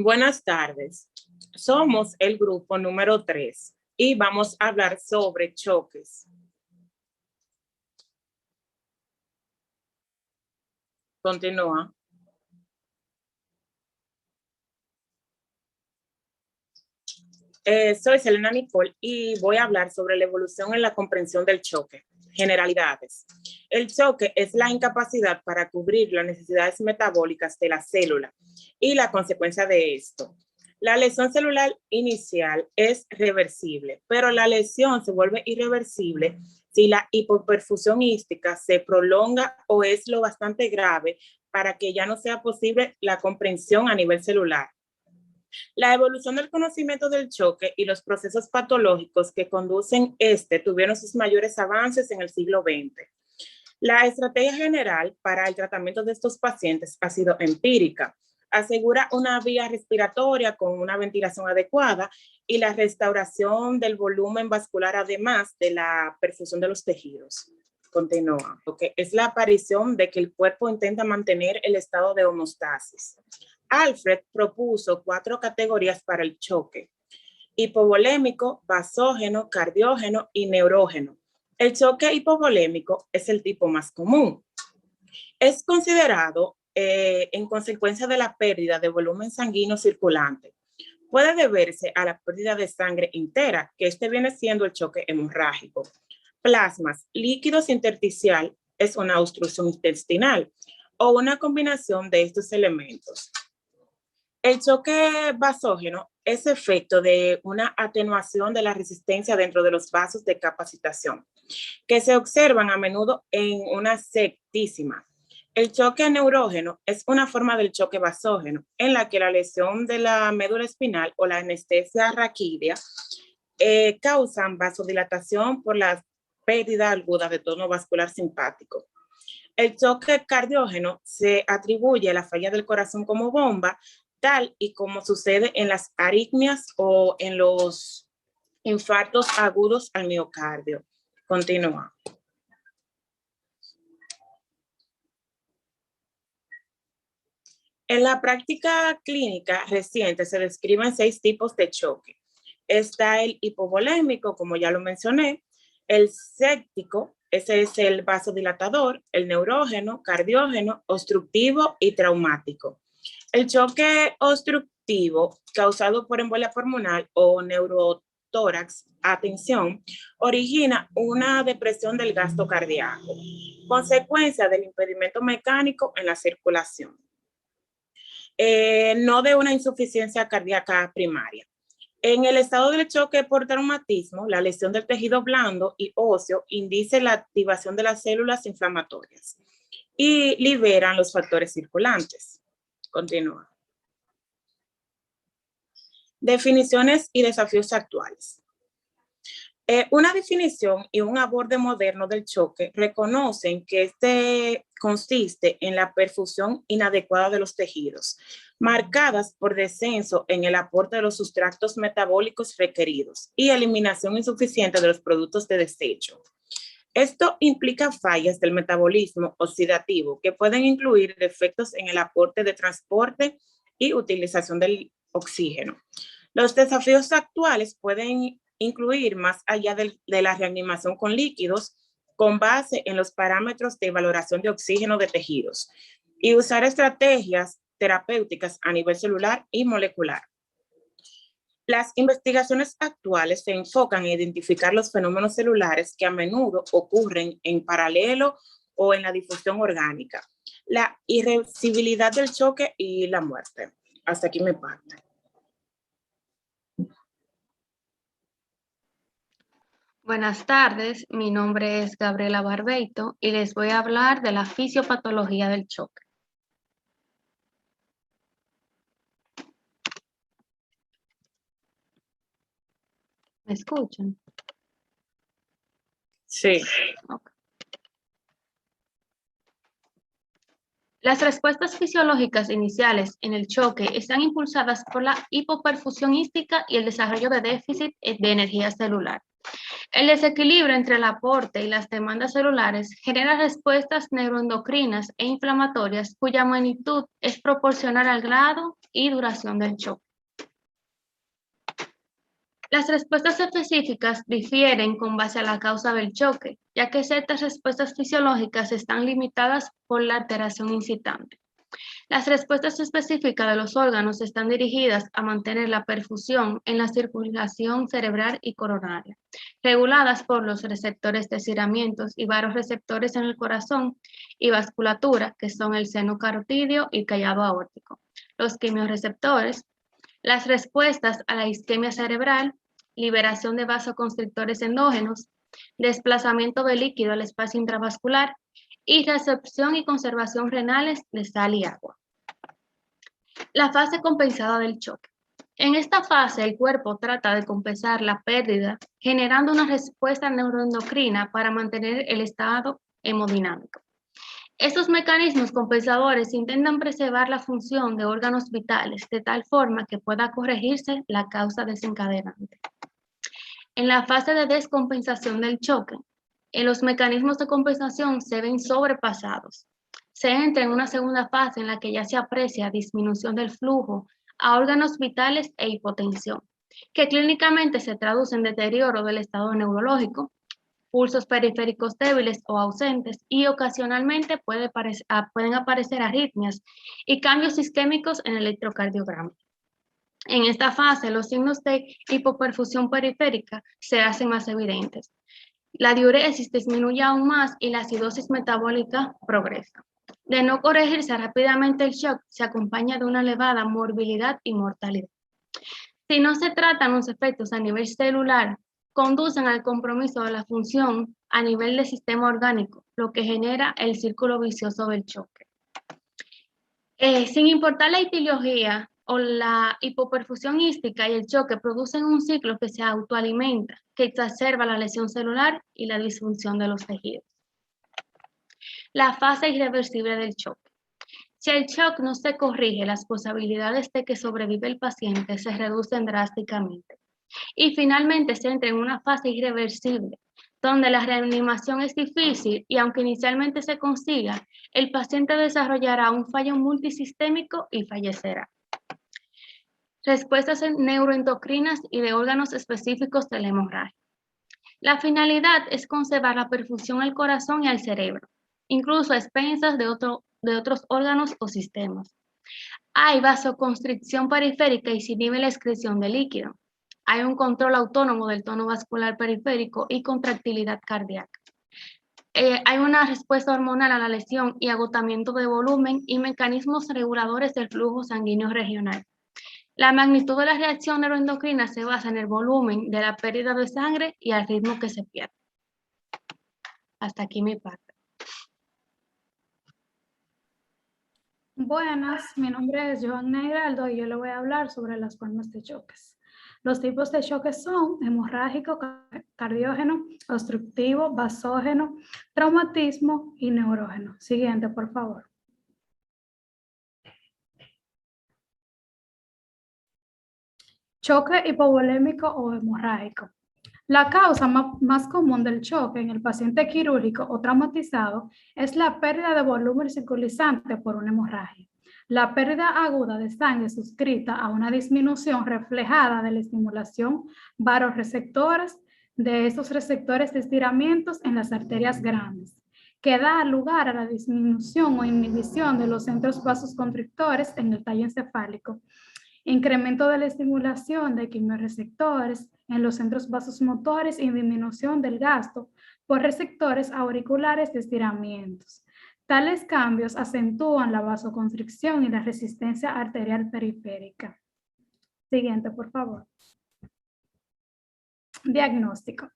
Buenas tardes. Somos el grupo número 3 y vamos a hablar sobre choques. Continúa. Soy Selena Nicole y voy a hablar sobre la evolución en la comprensión del choque. Generalidades. El choque es la incapacidad para cubrir las necesidades metabólicas de la célula y la consecuencia de esto. La lesión celular inicial es reversible, pero la lesión se vuelve irreversible si la hipoperfusión hística se prolonga o es lo bastante grave para que ya no sea posible la comprensión a nivel celular. La evolución del conocimiento del choque y los procesos patológicos que conducen tuvieron sus mayores avances en el siglo XX. La estrategia general para el tratamiento de estos pacientes ha sido empírica. Asegura una vía respiratoria con una ventilación adecuada y la restauración del volumen vascular, además de la perfusión de los tejidos. Continúa, porque es la aparición de que el cuerpo intenta mantener el estado de homeostasis. Alfred propuso 4 categorías para el choque: hipovolémico, basógeno, cardiógeno y neurógeno. El choque hipovolémico es el tipo más común. Es considerado en consecuencia de la pérdida de volumen sanguíneo circulante. Puede deberse a la pérdida de sangre entera, que viene siendo el choque hemorrágico. Plasmas, líquidos intersticial es una obstrucción intestinal o una combinación de estos elementos. El choque basógeno es efecto de una atenuación de la resistencia dentro de los vasos de capacitación, que se observan a menudo en una septísima. El choque neurógeno es una forma del choque basógeno en la que la lesión de la médula espinal o la anestesia raquídea causan vasodilatación por la pérdida aguda de tono vascular simpático. El choque cardiógeno se atribuye a la falla del corazón como bomba, tal y como sucede en las arritmias o en los infartos agudos al miocardio. Continúa. En la práctica clínica reciente se describen 6 tipos de choque. Está el hipovolémico, como ya lo mencioné, el séptico, ese es el vasodilatador, el neurógeno, cardiógeno, obstructivo y traumático. El choque obstructivo causado por embolia pulmonar o neurotórax, atención, origina una depresión del gasto cardíaco, consecuencia del impedimento mecánico en la circulación. No de una insuficiencia cardíaca primaria. En el estado del choque por traumatismo, la lesión del tejido blando y óseo indica la activación de las células inflamatorias y liberan los factores circulantes. Continúa. Definiciones y desafíos actuales. Una definición y un aborde moderno del choque reconocen que consiste en la perfusión inadecuada de los tejidos, marcadas por descenso en el aporte de los sustratos metabólicos requeridos y eliminación insuficiente de los productos de desecho. Esto implica fallas del metabolismo oxidativo que pueden incluir defectos en el aporte de transporte y utilización del oxígeno. Los desafíos actuales pueden incluir, más allá de la reanimación con líquidos, con base en los parámetros de valoración de oxígeno de tejidos y usar estrategias terapéuticas a nivel celular y molecular. Las investigaciones actuales se enfocan en identificar los fenómenos celulares que a menudo ocurren en paralelo o en la difusión orgánica, la irreversibilidad del choque y la muerte. Hasta aquí me parte. Buenas tardes, mi nombre es Gabriela Barbeito y les voy a hablar de la fisiopatología del choque. ¿Me escuchan? Sí. Okay. Las respuestas fisiológicas iniciales en el choque están impulsadas por la hipoperfusión hística y el desarrollo de déficit de energía celular. El desequilibrio entre el aporte y las demandas celulares genera respuestas neuroendocrinas e inflamatorias cuya magnitud es proporcional al grado y duración del choque. Las respuestas específicas difieren con base a la causa del choque, ya que ciertas respuestas fisiológicas están limitadas por la alteración incitante. Las respuestas específicas de los órganos están dirigidas a mantener la perfusión en la circulación cerebral y coronaria, reguladas por los receptores de estiramientos y varorreceptores en el corazón y vasculatura, que son el seno carotídeo y callado aórtico. Los quimiorreceptores, las respuestas a la isquemia cerebral, liberación de vasoconstrictores endógenos, desplazamiento de líquido al espacio intravascular y recepción y conservación renales de sal y agua. La fase compensada del choque. En esta fase, el cuerpo trata de compensar la pérdida, generando una respuesta neuroendocrina para mantener el estado hemodinámico. Estos mecanismos compensadores intentan preservar la función de órganos vitales de tal forma que pueda corregirse la causa desencadenante. En la fase de descompensación del choque, los mecanismos de compensación se ven sobrepasados. Se entra en una segunda fase en la que ya se aprecia disminución del flujo a órganos vitales e hipotensión, que clínicamente se traduce en deterioro del estado neurológico, pulsos periféricos débiles o ausentes y ocasionalmente pueden aparecer arritmias y cambios isquémicos en el electrocardiograma. En esta fase, los signos de hipoperfusión periférica se hacen más evidentes. La diuresis disminuye aún más y la acidosis metabólica progresa. De no corregirse rápidamente el shock, se acompaña de una elevada morbilidad y mortalidad. Si no se tratan los efectos a nivel celular, conducen al compromiso de la función a nivel del sistema orgánico, lo que genera el círculo vicioso del choque. Sin importar la etiología o la hipoperfusión ística y el choque producen un ciclo que se autoalimenta, que exacerba la lesión celular y la disfunción de los tejidos. La fase irreversible del choque. Si el shock no se corrige, las posibilidades de que sobreviva el paciente se reducen drásticamente. Y finalmente se entra en una fase irreversible, donde la reanimación es difícil y aunque inicialmente se consiga, el paciente desarrollará un fallo multisistémico y fallecerá. Respuestas neuroendocrinas y de órganos específicos de la hemorragia. La finalidad es conservar la perfusión al corazón y al cerebro, incluso a expensas de otros órganos o sistemas. Hay vasoconstricción periférica y se inhibe la excreción de líquido. Hay un control autónomo del tono vascular periférico y contractilidad cardíaca. Hay una respuesta hormonal a la lesión y agotamiento de volumen y mecanismos reguladores del flujo sanguíneo regional. La magnitud de la reacción neuroendocrina se basa en el volumen de la pérdida de sangre y al ritmo que se pierde. Hasta aquí mi parte. Buenas, mi nombre es Joanna Hiraldo y yo le voy a hablar sobre las formas de choques. Los tipos de choques son hemorrágico, cardiógeno, obstructivo, vasógeno, traumatismo y neurógeno. Siguiente, por favor. Choque hipovolémico o hemorrágico. La causa más común del choque en el paciente quirúrgico o traumatizado es la pérdida de volumen circulizante por una hemorragia. La pérdida aguda de sangre suscrita a una disminución reflejada de la estimulación varorreceptores de estos receptores de estiramientos en las arterias grandes, que da lugar a la disminución o inhibición de los centros vasoconstrictores en el tallo encefálico, incremento de la estimulación de quimiorreceptores en los centros vasomotores y disminución del gasto por receptores auriculares de estiramientos. Tales cambios acentúan la vasoconstricción y la resistencia arterial periférica. Siguiente, por favor. Diagnóstico.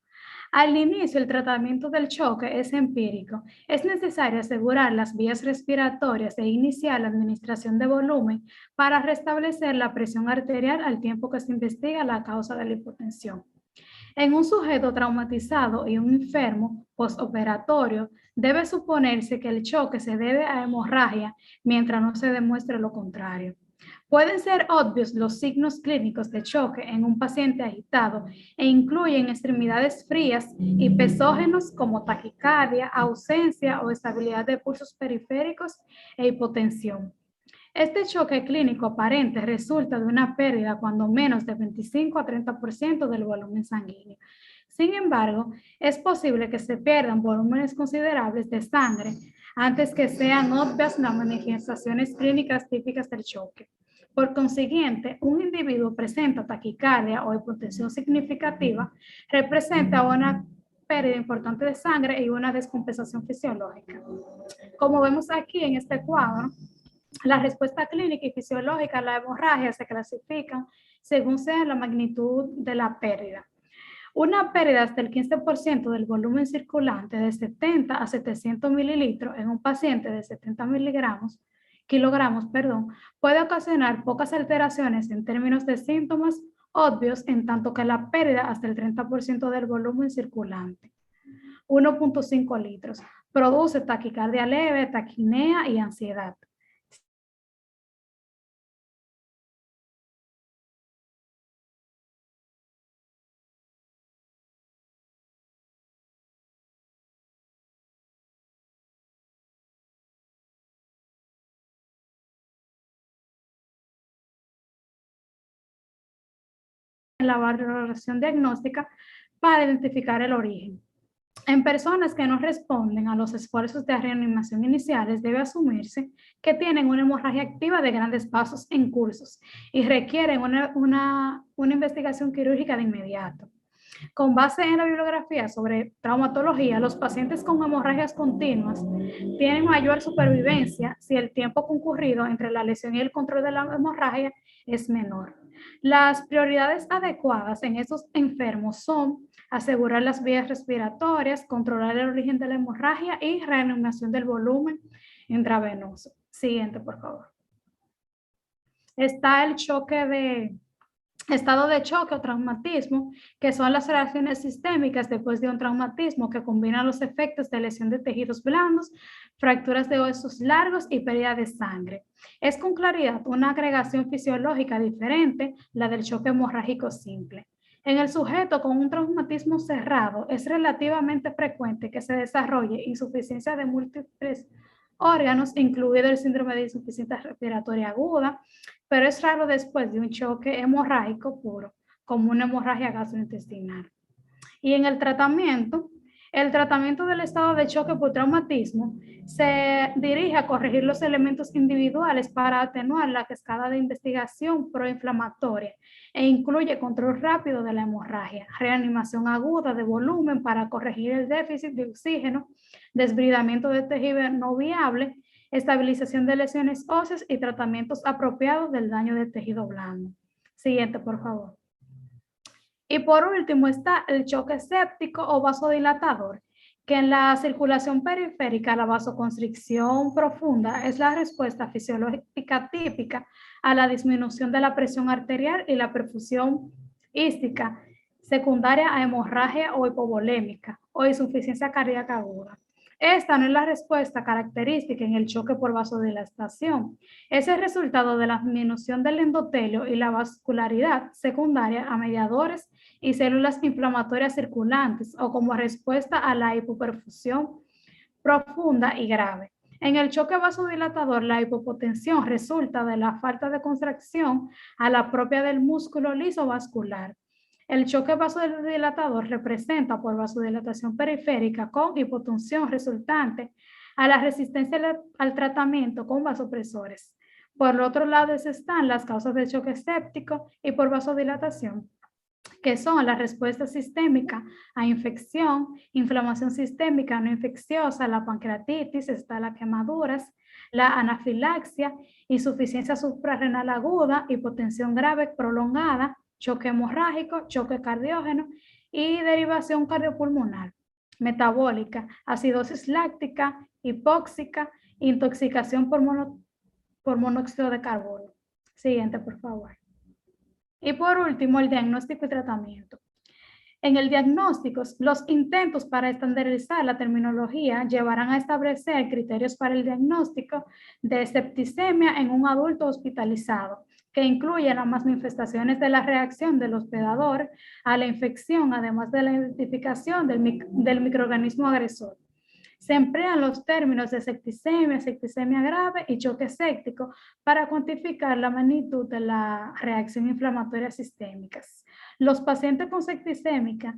Al inicio, el tratamiento del choque es empírico. Es necesario asegurar las vías respiratorias e iniciar la administración de volumen para restablecer la presión arterial al tiempo que se investiga la causa de la hipotensión. En un sujeto traumatizado y un enfermo postoperatorio, debe suponerse que el choque se debe a hemorragia mientras no se demuestre lo contrario. Pueden ser obvios los signos clínicos de choque en un paciente agitado e incluyen extremidades frías y pesógenos como taquicardia, ausencia o estabilidad de pulsos periféricos e hipotensión. Este choque clínico aparente resulta de una pérdida cuando menos de 25 a 30% del volumen sanguíneo. Sin embargo, es posible que se pierdan volúmenes considerables de sangre antes que sean obvias las manifestaciones clínicas típicas del choque. Por consiguiente, un individuo presenta taquicardia o hipotensión significativa, representa una pérdida importante de sangre y una descompensación fisiológica. Como vemos aquí en este cuadro, la respuesta clínica y fisiológica a la hemorragia se clasifican según sea la magnitud de la pérdida. Una pérdida hasta el 15% del volumen circulante de 70 a 700 mililitros en un paciente de 70 kilogramos, puede ocasionar pocas alteraciones en términos de síntomas obvios, en tanto que la pérdida hasta el 30% del volumen circulante, 1.5 litros, produce taquicardia leve, taquinea y ansiedad. En la valoración diagnóstica para identificar el origen. En personas que no responden a los esfuerzos de reanimación iniciales, debe asumirse que tienen una hemorragia activa de grandes vasos en cursos y requieren una investigación quirúrgica de inmediato. Con base en la bibliografía sobre traumatología, los pacientes con hemorragias continuas tienen mayor supervivencia si el tiempo concurrido entre la lesión y el control de la hemorragia es menor. Las prioridades adecuadas en estos enfermos son asegurar las vías respiratorias, controlar el origen de la hemorragia y reanimación del volumen intravenoso. Siguiente, por favor. Está el estado de choque o traumatismo, que son las reacciones sistémicas después de un traumatismo que combinan los efectos de lesión de tejidos blandos, fracturas de huesos largos y pérdida de sangre. Es con claridad una agregación fisiológica diferente, la del choque hemorrágico simple. En el sujeto con un traumatismo cerrado es relativamente frecuente que se desarrolle insuficiencia de múltiples órganos, incluido el síndrome de insuficiencia respiratoria aguda, pero es raro después de un choque hemorrágico puro, como una hemorragia gastrointestinal. Y en el tratamiento del estado de choque por traumatismo se dirige a corregir los elementos individuales para atenuar la cascada de investigación proinflamatoria e incluye control rápido de la hemorragia, reanimación aguda de volumen para corregir el déficit de oxígeno, desbridamiento de tejido no viable, estabilización de lesiones óseas y tratamientos apropiados del daño de tejido blando. Siguiente, por favor. Y por último está el choque séptico o vasodilatador, que en la circulación periférica la vasoconstricción profunda es la respuesta fisiológica típica a la disminución de la presión arterial y la perfusión ística secundaria a hemorragia o hipovolémica o insuficiencia cardíaca aguda. Esta no es la respuesta característica en el choque por vasodilatación. Es el resultado de la disminución del endotelio y la vascularidad secundaria a mediadores y células inflamatorias circulantes o como respuesta a la hipoperfusión profunda y grave. En el choque vasodilatador, la hipotensión resulta de la falta de contracción a la propia del músculo liso vascular. El choque vasodilatador representa por vasodilatación periférica con hipotensión resultante a la resistencia al tratamiento con vasopresores. Por el otro lado están las causas del choque séptico y por vasodilatación, que son la respuesta sistémica a infección, inflamación sistémica no infecciosa, la pancreatitis, está las quemaduras, la anafilaxia, insuficiencia suprarrenal aguda, hipotensión grave prolongada, choque hemorrágico, choque cardiógeno y derivación cardiopulmonar, metabólica, acidosis láctica, hipóxica, intoxicación por monóxido de carbono. Siguiente, por favor. Y por último, el diagnóstico y tratamiento. En el diagnóstico, los intentos para estandarizar la terminología llevarán a establecer criterios para el diagnóstico de septicemia en un adulto hospitalizado, que incluyen las manifestaciones de la reacción del hospedador a la infección, además de la identificación del microorganismo agresor. Se emplean los términos de septicemia, septicemia grave y choque séptico para cuantificar la magnitud de la reacción inflamatoria sistémica. Los pacientes con septicemia,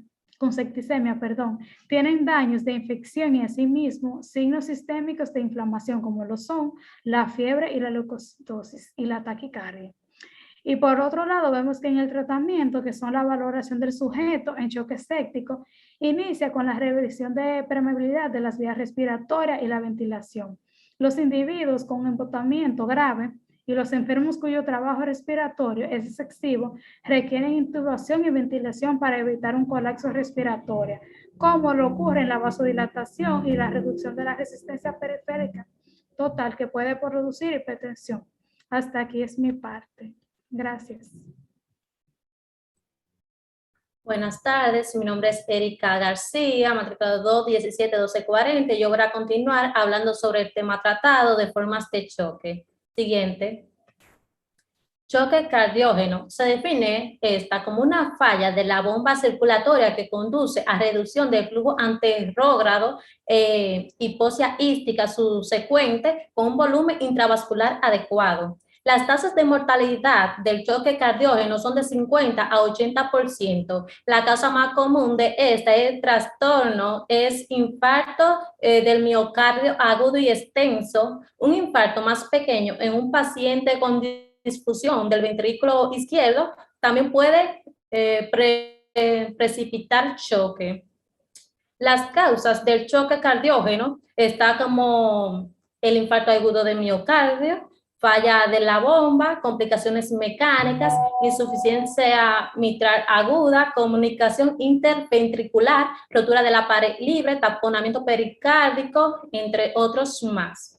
tienen daños de infección y asimismo signos sistémicos de inflamación como lo son la fiebre y la leucocitosis y la taquicardia. Y por otro lado, vemos que en el tratamiento, que son la valoración del sujeto en choque séptico, inicia con la revisión de permeabilidad de las vías respiratorias y la ventilación. Los individuos con embotamiento grave y los enfermos cuyo trabajo respiratorio es excesivo requieren intubación y ventilación para evitar un colapso respiratorio, como lo ocurre en la vasodilatación y la reducción de la resistencia periférica total que puede producir hipertensión. Hasta aquí es mi parte. Gracias. Buenas tardes, mi nombre es Erika García, matrícula 217-1240. Yo voy a continuar hablando sobre el tema tratado de formas de choque. Siguiente. Choque cardiógeno. Se define esta como una falla de la bomba circulatoria que conduce a reducción del flujo anterrógrado, hipoxia ística subsecuente con un volumen intravascular adecuado. Las tasas de mortalidad del choque cardiógeno son de 50 a 80%. La causa más común de este trastorno es infarto del miocardio agudo y extenso, un infarto más pequeño en un paciente con disfunción del ventrículo izquierdo también puede precipitar choque. Las causas del choque cardiógeno está como el infarto agudo de miocardio, falla de la bomba, complicaciones mecánicas, insuficiencia mitral aguda, comunicación interventricular, rotura de la pared libre, taponamiento pericárdico, entre otros más.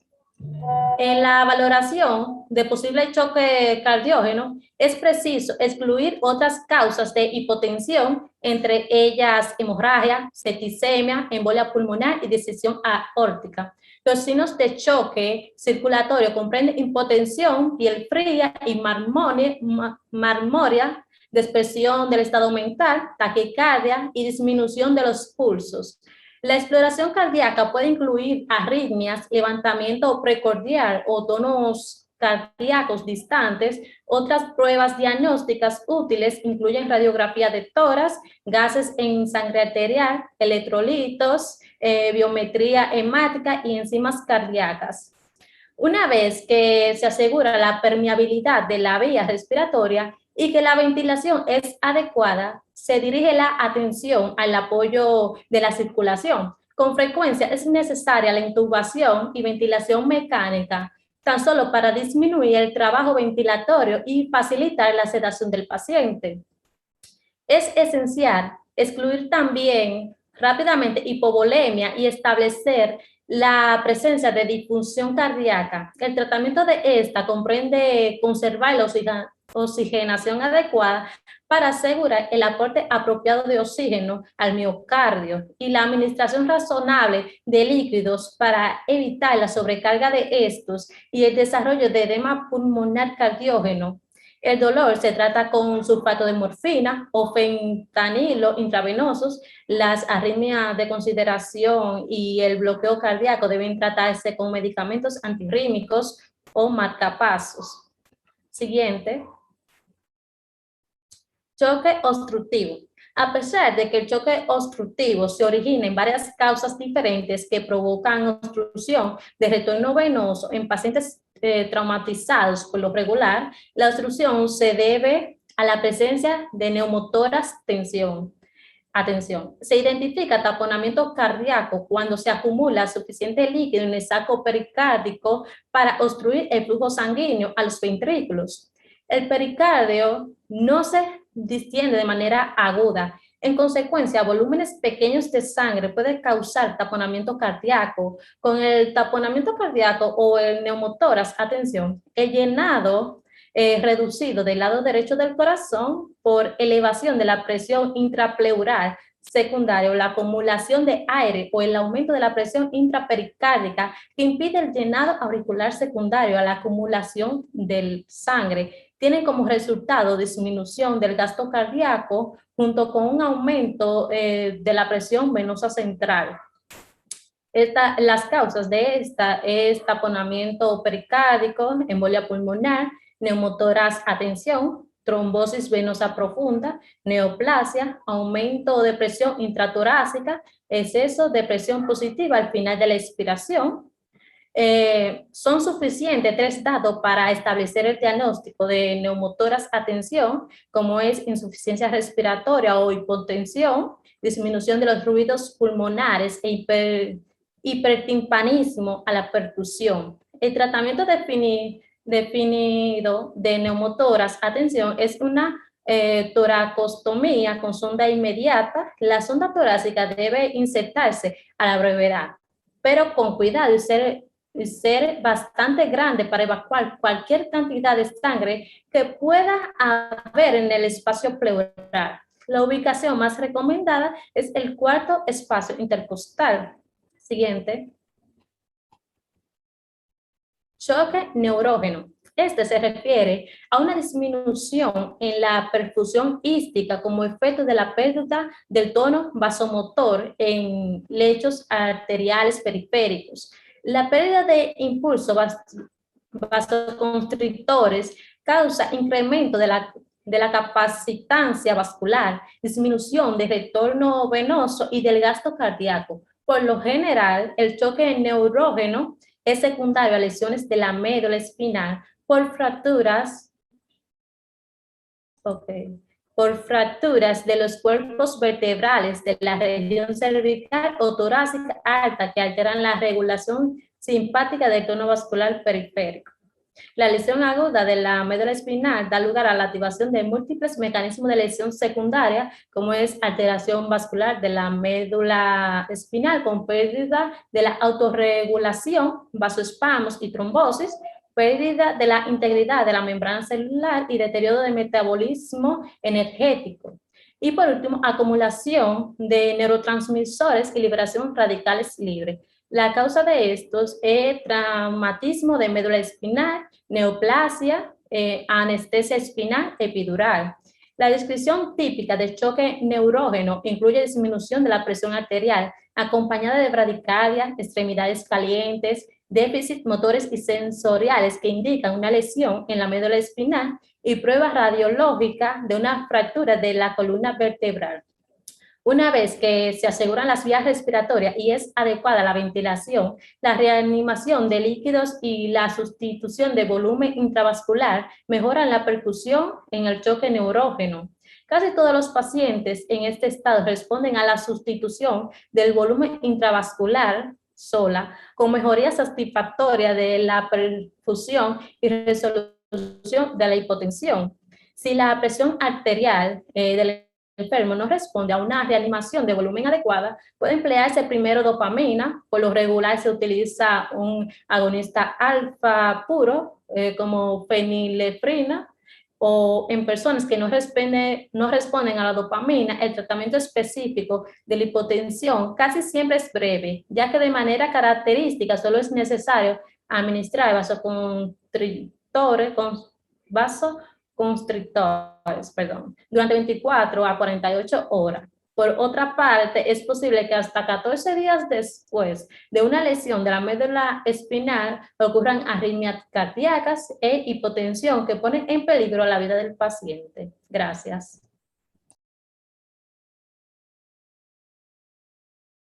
En la valoración de posible choque cardiógeno, es preciso excluir otras causas de hipotensión, entre ellas hemorragia, septicemia, embolia pulmonar y disección aórtica. Los signos de choque circulatorio comprenden hipotensión, piel fría y marmoria, dispersión del estado mental, taquicardia y disminución de los pulsos. La exploración cardíaca puede incluir arritmias, levantamiento precordial o tonos cardíacos distantes. Otras pruebas diagnósticas útiles incluyen radiografía de tórax, gases en sangre arterial, electrolitos, biometría hemática y enzimas cardíacas. Una vez que se asegura la permeabilidad de la vía respiratoria y que la ventilación es adecuada, se dirige la atención al apoyo de la circulación. Con frecuencia es necesaria la intubación y ventilación mecánica, tan solo para disminuir el trabajo ventilatorio y facilitar la sedación del paciente. Es esencial excluir también rápidamente hipovolemia y establecer la presencia de disfunción cardíaca. El tratamiento de esta comprende conservar la oxigenación adecuada para asegurar el aporte apropiado de oxígeno al miocardio y la administración razonable de líquidos para evitar la sobrecarga de estos y el desarrollo de edema pulmonar cardiógeno. El dolor se trata con sulfato de morfina o fentanilo intravenosos. Las arritmias de consideración y el bloqueo cardíaco deben tratarse con medicamentos antirrítmicos o marcapasos. Siguiente. Choque obstructivo. A pesar de que el choque obstructivo se origina en varias causas diferentes que provocan obstrucción de retorno venoso en pacientes traumatizados por lo regular, la obstrucción se debe a la presencia de neumotórax tensión. Atención, se identifica taponamiento cardíaco cuando se acumula suficiente líquido en el saco pericárdico para obstruir el flujo sanguíneo a los ventrículos. El pericardio no se distiende de manera aguda. En consecuencia, volúmenes pequeños de sangre pueden causar taponamiento cardíaco. Con el taponamiento cardíaco o el neumotórax, atención, el llenado reducido del lado derecho del corazón por elevación de la presión intrapleural secundaria o la acumulación de aire o el aumento de la presión intrapericárdica que impide el llenado auricular secundario a la acumulación de sangre, tienen como resultado disminución del gasto cardíaco junto con un aumento de la presión venosa central. Las causas de esta es taponamiento pericárdico, embolia pulmonar, neumotórax a tensión, trombosis venosa profunda, neoplasia, aumento de presión intratorácica, exceso de presión positiva al final de la expiración. Son suficientes 3 datos para establecer el diagnóstico de neumotórax a tensión, como es insuficiencia respiratoria o hipotensión, disminución de los ruidos pulmonares e hipertimpanismo a la percusión. El tratamiento definido de neumotórax a tensión es una toracostomía con sonda inmediata. La sonda torácica debe insertarse a la brevedad, pero con cuidado y ser bastante grande para evacuar cualquier cantidad de sangre que pueda haber en el espacio pleural. La ubicación más recomendada es el cuarto espacio intercostal. Siguiente. Choque neurógeno. Este se refiere a una disminución en la perfusión ística como efecto de la pérdida del tono vasomotor en lechos arteriales periféricos. La pérdida de impulso vasoconstrictores causa incremento de la capacitancia vascular, disminución del retorno venoso y del gasto cardíaco. Por lo general, el choque neurógeno es secundario a lesiones de la médula espinal por fracturas de los cuerpos vertebrales de la región cervical o torácica alta que alteran la regulación simpática del tono vascular periférico. La lesión aguda de la médula espinal da lugar a la activación de múltiples mecanismos de lesión secundaria, como es alteración vascular de la médula espinal con pérdida de la autorregulación, vasoespasmos y trombosis, pérdida de la integridad de la membrana celular y deterioro del metabolismo energético. Y por último, acumulación de neurotransmisores y liberación radicales libres. La causa de estos es traumatismo de médula espinal, neoplasia, anestesia espinal epidural. La descripción típica del choque neurógeno incluye disminución de la presión arterial, acompañada de bradicardia, extremidades calientes, déficit motores y sensoriales que indican una lesión en la médula espinal y prueba radiológica de una fractura de la columna vertebral. Una vez que se aseguran las vías respiratorias y es adecuada la ventilación, la reanimación de líquidos y la sustitución de volumen intravascular mejoran la perfusión en el choque neurógeno. Casi todos los pacientes en este estado responden a la sustitución del volumen intravascular sola, con mejoría satisfactoria de la perfusión y resolución de la hipotensión. Si la presión arterial del enfermo no responde a una reanimación de volumen adecuada, puede emplearse primero dopamina. Por lo regular se utiliza un agonista alfa puro como fenilefrina, o en personas que no responden a la dopamina, el tratamiento específico de la hipotensión casi siempre es breve, ya que de manera característica solo es necesario administrar vasoconstrictores, durante 24 a 48 horas. Por otra parte, es posible que hasta 14 días después de una lesión de la médula espinal ocurran arritmias cardíacas e hipotensión que ponen en peligro la vida del paciente. Gracias.